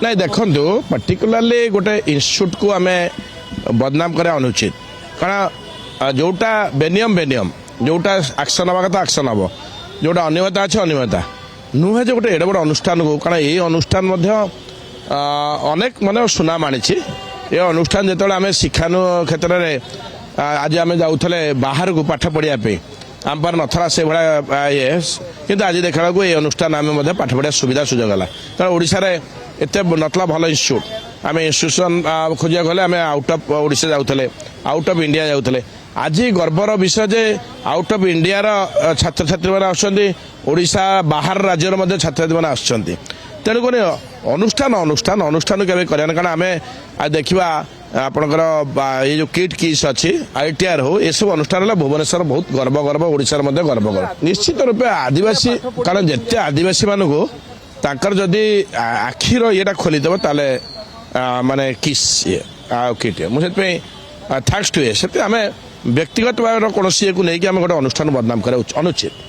ନାଇଁ ଦେଖନ୍ତୁ पर्टिकुलारली गोटे इन्स्टिट्यूट को आम बदनाम करा अनुचित कारण जोटा बेनियम बेनियम जोटा एक्शन हवा कथा एक्शन हम जोटा अनियमितता अच्छे अनियमितता नुहे जो गोटे एडे बड़ अनुष्ठान को कारण ये अनुष्ठान अनेक मन सुनाम आनी ये अनुष्ठान जो आम शिक्षानु क्षेत्र में आज आम जाऊे बाहर को पाठ पढ़ाई आम पर नथला से भाया ये कि आज देखा ये अनुष्ठान आम पाठ पढ़ा सुविधा सुजोग है कारण ओडिशा रे एत नथला भल इन्स्टिट्यूट आम इन्स्टिट्यूशन खोजा गले आम आउट ऑफ ओडिशा जाऊे आउट ऑफ इंडिया जाऊे आज गर्वर विषय जे आउट ऑफ इंडिया छात्र छात्री मैंने आशा बाहर राज्यर छात्र छात्री मैंने आसुँच तेणुक अनुष्ठान अनुष्ठान अनुष्ठान के कारण आम देखा आपणकर ये जो किट किस अच्छी ITR हो ये सब अनुष्ठान भुवनेश्वर बहुत गर्व गर्व ओडिशा गर्व गर्व निश्चित रूपे आदिवासी कारण जिते आदिवासी मान को ताकर जदि आखिर ये खोलीदेव ताले माने किस ये किट मुझे थैंक्स टू ये आम व्यक्तिगत भाव कौन को लेकिन आम गोटे अनुष्ठान बदनाम करा अनुचित।